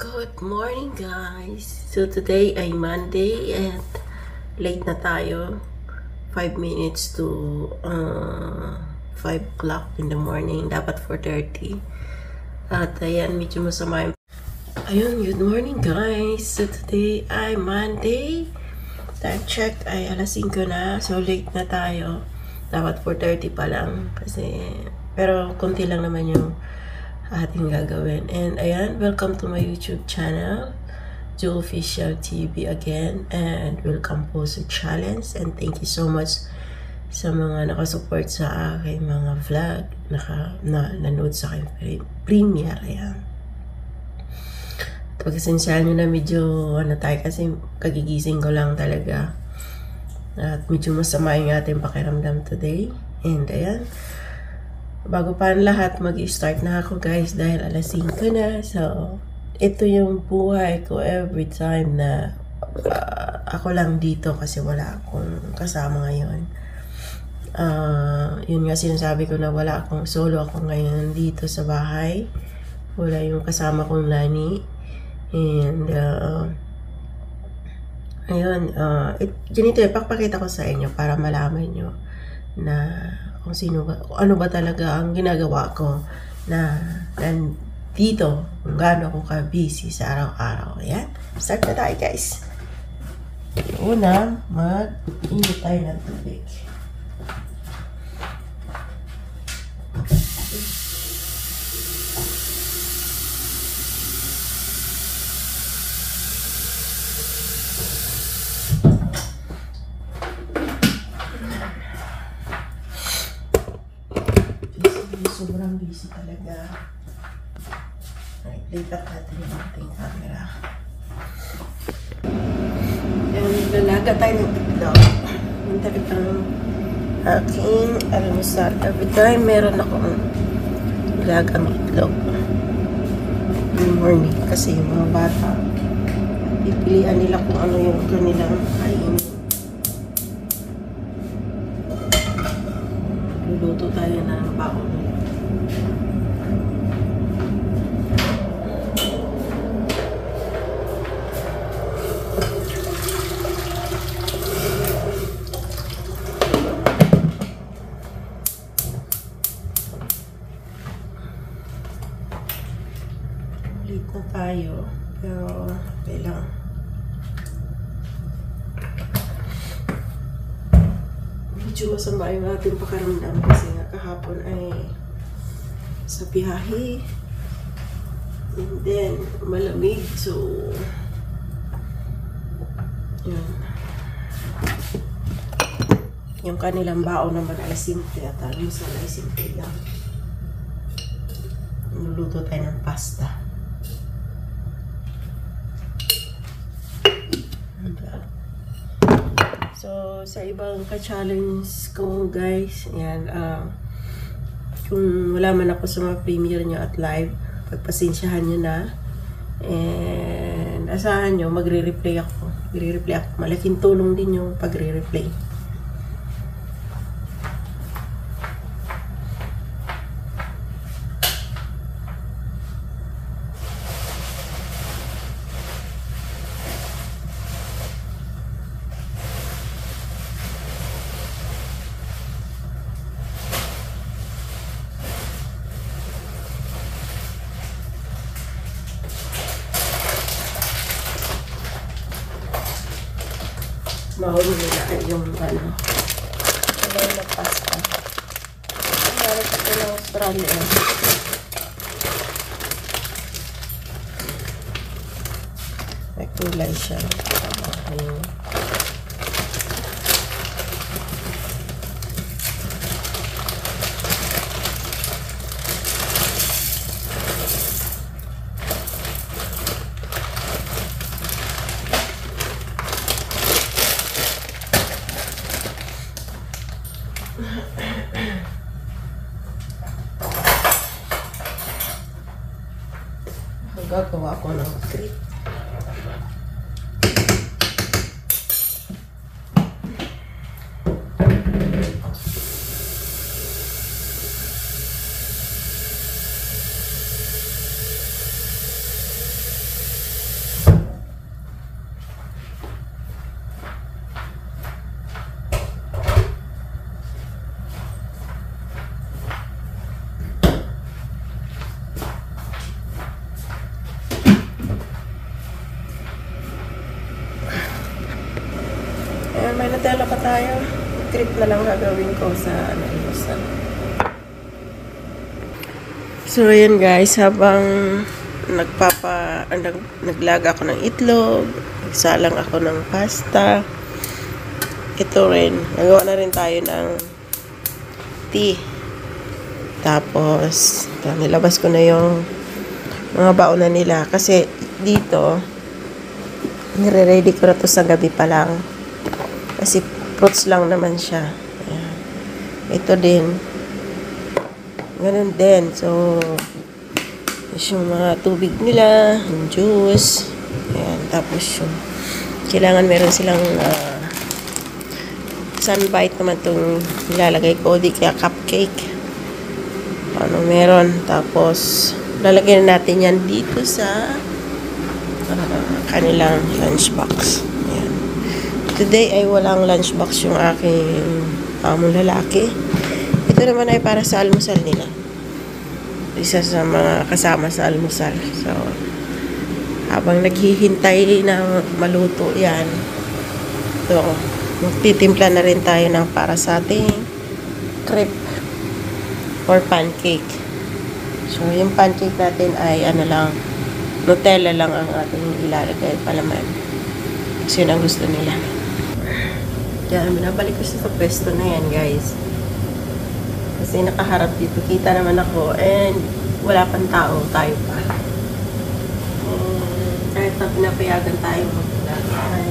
Good morning guys! So today ay Monday at late na tayo. 5 minutes to 5 o'clock in the morning. Dapat 4:30. At ayan, medyo masama yung... Ayun, good morning guys! So today ay Monday. Time check ay alas 5 na. So late na tayo. Dapat 4:30 pa lang. Pero konti lang naman yung ating gagawin. And ayan, welcome to my YouTube channel, Joe Official TV again, and welcome po sa challenge, and thank you so much sa mga nakasupport sa aking mga vlog, nanood sa aking premiere. Ayan, pagkasensyahan nyo na medyo tayo kasi kagigising ko lang talaga at medyo masama yung ating pakiramdam today. And ayan, bago pa ang lahat, mag-start na ako guys dahil alas 5 na. So, ito yung buhay ko every time na ako lang dito kasi wala akong kasama ngayon. Yun nga sinasabi ko na wala akong solo ako ngayon dito sa bahay. Wala yung kasama kong Lani. And, ayun, ganito ipapakita ko sa inyo para malaman nyo na kung ano ba talaga ang ginagawa ko na dito, kung gaano ako ka-busy sa araw-araw. Ayan, start na tayo guys. Una, mag-init tayo ng tubig. Sobrang busy talaga. Right, light up natin yung ating camera. And lalaga tayo ng itlog. Yung talagang aking almusal. Every time meron akong ilagang itlog in the morning. Kasi yung mga bata, pipilian nila kung ano yung kanilang kainin. Luluto tayo ng baon. Late na tayo, pero okay lang. Medyo masama yung ating pakaramdam kasi nga kahapon ay sa biyahe, and then malamig, so yun. Yung kanilang baon naman ay simple at almusal ay simple lang. Nuluto tayo ng pasta. So, sa ibang ka-challenge ko guys, yan, kung wala man ako sa mga premiere nyo at live, pagpasensyahan nyo na. And asahan nyo, magre-replay ako. Malaking tulong din yung pagre-replay. Mahuli nila ay yung kulay na pasta. Meron ko ng Australia. May kulay siya. Ayun. Gagawa ko ng crepe. may Nutella pa tayo. Trip na lang gagawin ko sa almusal. So, ayan guys, habang naglaga ako ng itlog, nagsalang ako ng pasta, ito rin, nagawa na rin tayo ng tea. Tapos, nilabas ko na yung mga baon na nila. Kasi dito, nire-ready ko na to sa gabi pa lang. Kasi fruits lang naman siya. Ayan. Ito din. Ganun din. So, yung mga tubig nila, yung juice. Ayan. Tapos yung, kailangan meron silang sunbite naman itong nilalagay ko. Di kaya cupcake. Ano meron. Tapos, lalagyan natin yan dito sa kanilang lunchbox. Ayan. Today ay walang lunchbox yung aking among lalaki. Ito naman ay para sa almusal nila. Isa sa mga kasama sa almusal. So, habang naghihintay na maluto yan, ito, magtitimpla na rin tayo ng para sa ating crepe or pancake. So, yung pancake natin ay ano lang, Nutella lang ang ating ilalagay palaman. Kasi yun ang gusto nila. Yan, binabalik ko sa pwesto na yan, guys. Kasi nakaharap dito, kita naman ako, and wala pang tao, tayo pa. Kahit na pinapayagan tayo mag-vlog, ay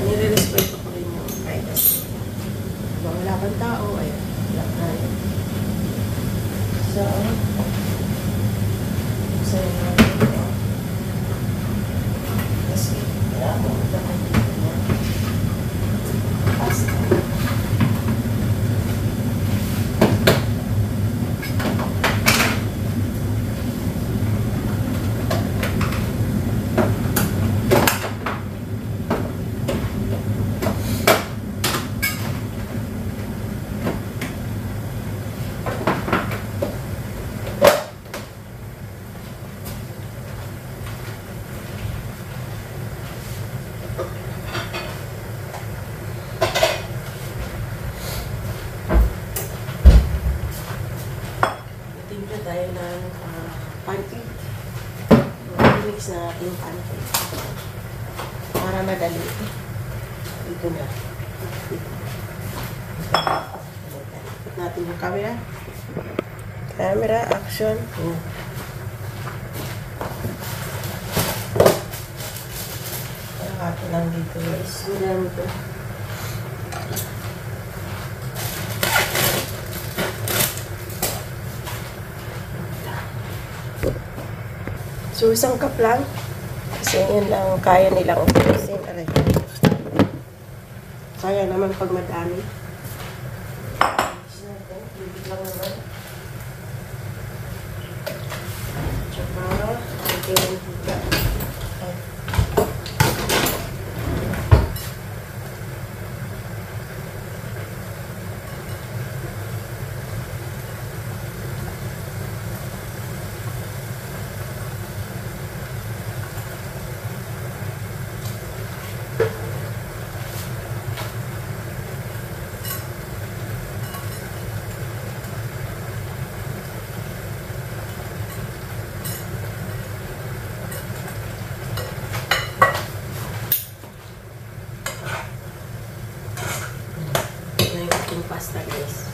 nire-respeto ko rin yung privacy. Wala pang tao, ay wala tayo. So, kasi wala akong pasta. Tayo ng pancake. Mix na natin yung pancake. Para madali. Dito na. Dito. Put natin yung camera. Camera, action. Nakaka lang dito guys. Madami ito. So, isang cup lang. Kasi yan lang kaya nilang ubusin. Kaya naman pag madami. Bibig lang naman. Tsaka, ito yung higa. Pasta guys.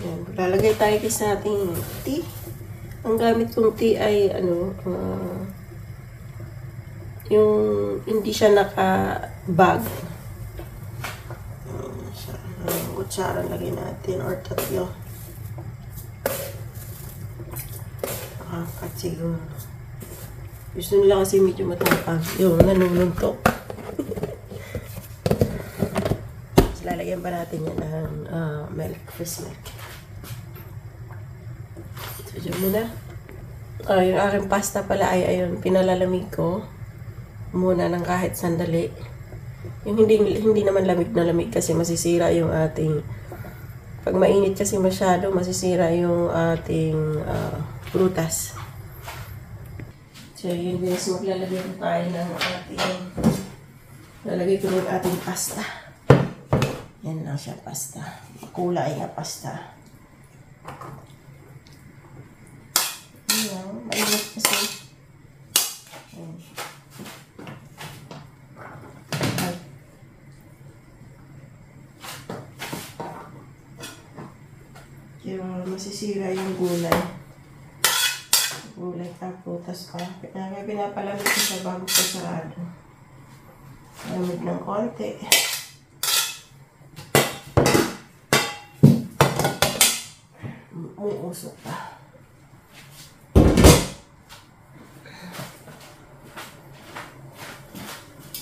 Yan. Lalagay tayo sa ating tea. Ang gamit kong tea ay ano, yung hindi siya naka-bag. Kutsara lagay natin or tatlo. Nakakat siguro. Gusto nila kasi medyo matapang. Yung nanununtok. Lalagyan pa natin yan ng milk, fresh milk. So, dyan muna. Yung aking pasta pala ay, ayun, pinalalamig ko muna ng kahit sandali. Yung hindi naman lamig na lamig kasi masisira yung ating, pag mainit kasi masyado, masisira yung ating prutas. So, yun guys, maglalagyan tayo ng ating Lalagay ko na yung ating pasta. Yan lang siya, pasta. Kulay na pasta. Ayan, mainit kasi. Ayan. Kaya masisira yung gulay. Gulay tapos pa. Pinapalamig ko siya bago ko sarado. Lamig ng konti. Uusok pa.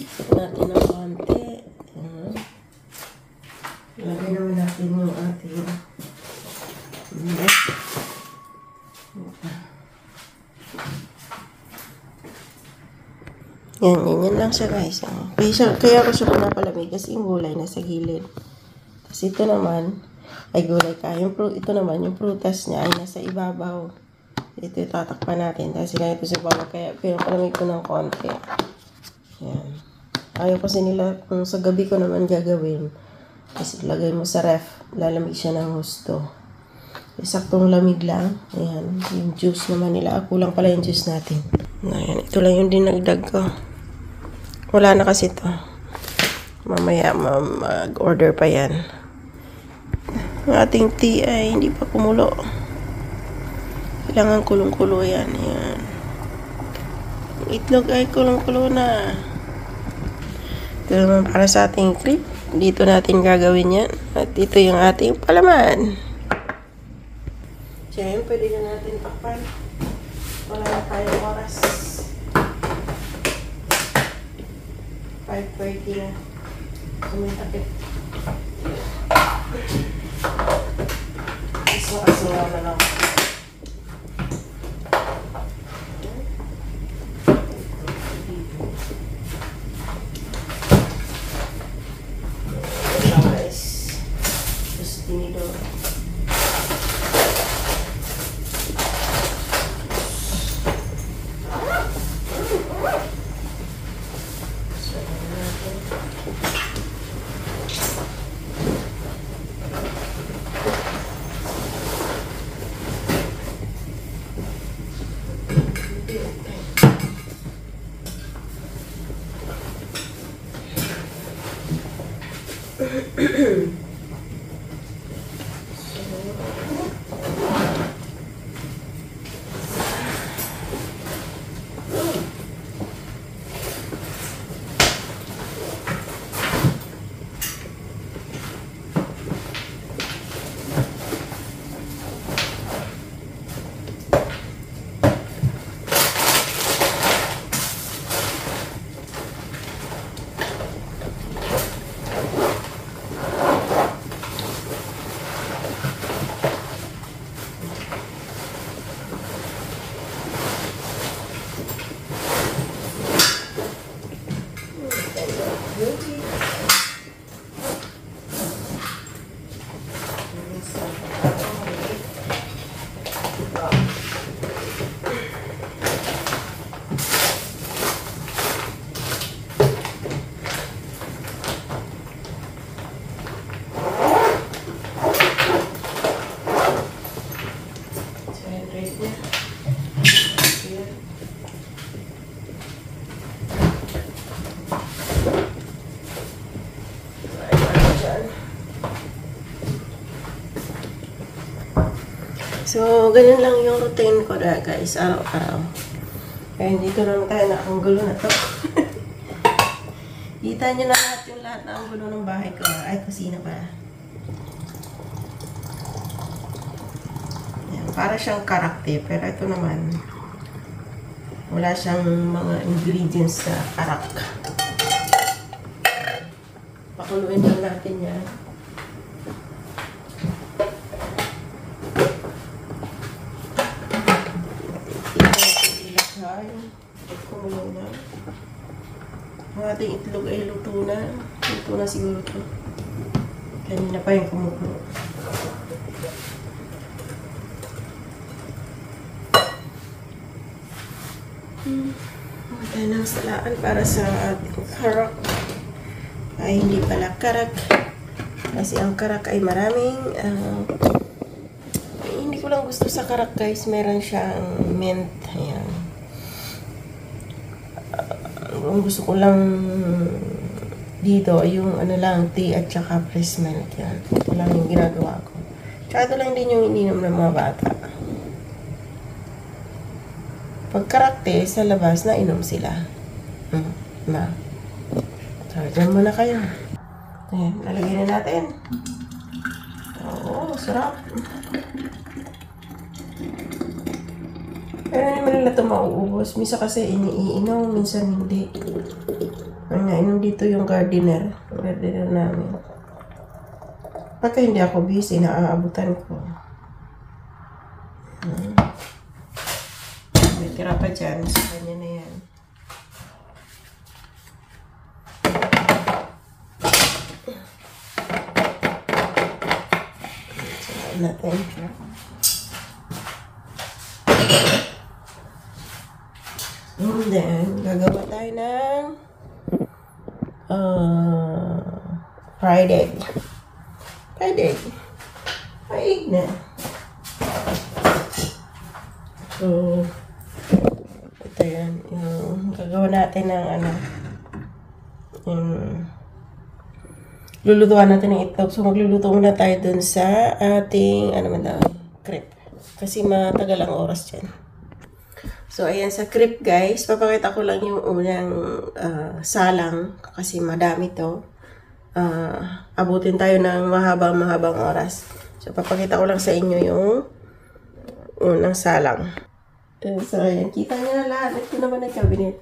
Isok natin ng konti. Lagay naman natin yung ating yan lang siya guys. Kaya ako siya pinapalamig kasi yung gulay nasa gilid. Tapos ito naman, ay gulay ka. Ito naman, yung prutas niya ay nasa ibabaw. Ito tatakpan natin. Tapos sila ito sa baba. Kaya pinapalamig ko ng konti. Yan. Ayaw kasi nila, kung sa gabi ko naman gagawin. Kasi lagay mo sa ref. Lalamig siya ng gusto. Saktong lamig lang. Ayan. Yung juice naman nila. Kulang pala yung juice natin. Ayan. Ito lang yung dinagdag ko. Wala na kasi ito. Mamaya mag-order pa yan. Ang ating tea ay hindi pa kumulo. Kailangan kulong-kulo yan. Ayan. Yung itlog ay kulong-kulo na. Ito naman para sa ating cream. Dito natin gagawin yan. At ito yung ating palaman. Diyan, pwede na natin takpan. Wala na tayong oras. 5:30 na. Sumitapit. Asuwa na lang. So, ganyan lang yung routine ko na guys, araw-araw. Kaya dito naman tayo na ang gulo na to. Kita nyo na lahat na ang gulo ng bahay ko. Ay, kusina pa. Yan, para siyang karakte. Pero ito naman, wala siyang mga ingredients sa karak. Pakuluin lang natin yan. Kumulo na. Ang ating itlog ay luto na. Luto na siguro ito. Kanina pa yung kumukulo. Tayo ng salaan para sa ating karak. ay hindi pala karak. Kasi ang karak ay maraming hindi ko lang gusto sa karak guys. Meron siyang mint. Ayan. Ang gusto ko lang dito yung ano lang, tea at saka fresh milk. Yan. Ito lang yung ginagawa ko. Tsaka ito lang din yung ininom ng mga bata. Pag karakte sa labas, nainom sila. Na. So, dyan muna kayo. Ayan, lalagyan na natin. Oo, sarap. Pero naman nila ito mauubos. Minsan kasi iniinom, minsan hindi. Inom dito yung gardener. Gardener namin. Pagka hindi ako busy, naaabutan ko. May tira pa dyan. Sa kanya na yan. Saan natin. And then, gagawa tayo ng fried egg. Fried egg. Fried egg na. So, ito yan. Yung gagawa natin ng lulutuan natin ng itlog. So, magluluto muna tayo dun sa ating, crepe. Kasi matagal ang oras dyan. So, ayan sa crepe guys, papakita ko lang yung unang salang kasi madami to. Abutin tayo ng mahabang oras. So, papakita ko lang sa inyo yung unang salang. So, ayan, kita nyo na lahat. Ito naman ang cabinet.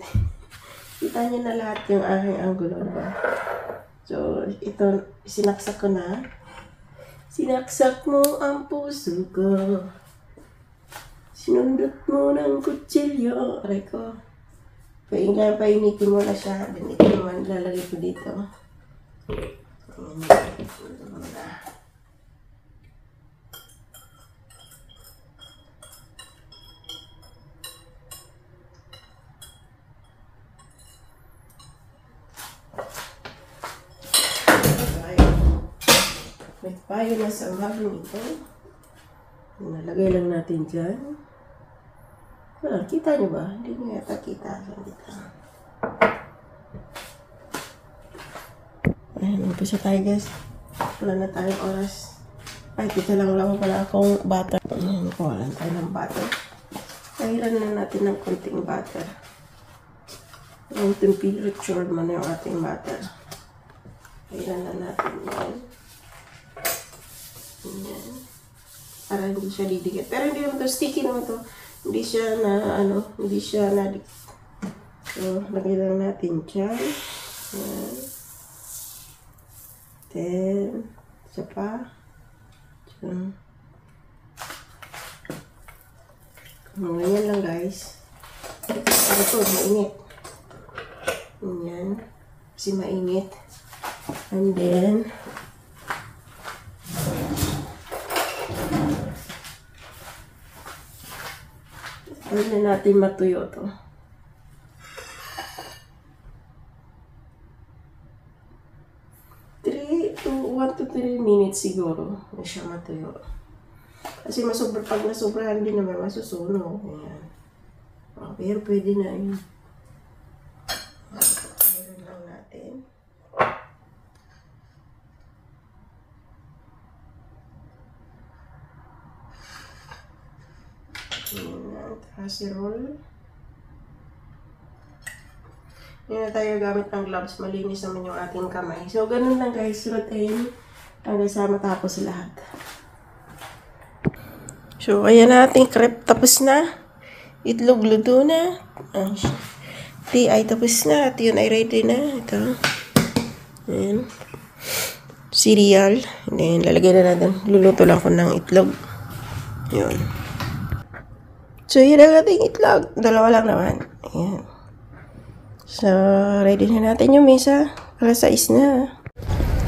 Kita nyo na lahat yung aking anggulo. Diba? So, ito, sinaksak ko na. Sinaksak mo ang puso ko. Sinundot mo ng kutsilyo. Aray ko. Painitin mo na siya. Then ito naman lalagay ko dito. May payo na sa magong ito. Nalagay lang natin dyan. Kita nyo ba? Hindi nyo yata kita. Ayan, umpisa tayo guys. Wala na tayong oras. Ay, kita lang pala akong butter. Ayan, kuha lang tayo ng butter. Kahilan na natin ng konting butter. Yung temperature man yung ating butter. Kahilan na natin yan. Ayan. Para hindi siya didikit. Pero hindi naman to, sticky naman to. Hindi siya na, hindi siya na so, lagay lang natin dyan. Ayan. Then, isa pa. Dyan. Ganyan lang guys. Para to, mainit. Ayan. Kasi mainit. And then, na natin matuyo to. 1 to 3 minutes siguro na siya matuyo. Kasi pag nasobrahan din naman, masusunog. Ayan. Pero pwede na yun. Meron lang natin. Ayan. Casserole. Hindi na tayo gamit ng gloves. Malinis naman yung ating kamay. So, ganun lang guys. Routine. Hanggang sa matapos lahat. So, ayan na ating crepe. Tapos na. Itlog luto na. Tea ay tapos na. At yun ay ready na. Ito. Ayan. Cereal. Then, lalagay na natin. Luluto lang ko ng itlog. Yun. So, yun ang ating itlog. Dalawa lang naman. Ayan. So, ready na natin yung mesa. Para size na.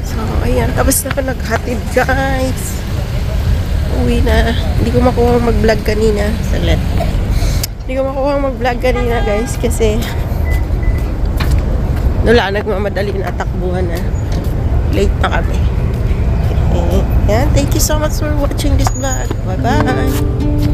So, ayan. Tapos na ako naghatid, guys. Uwi na. Hindi ko makuha mag-vlog kanina. Saglit. Hindi ko makuha mag-vlog kanina, guys. Kasi Wala, nagmamadali na takbuhan na. Late na kami. Okay. Yan, thank you so much for watching this vlog. Bye-bye!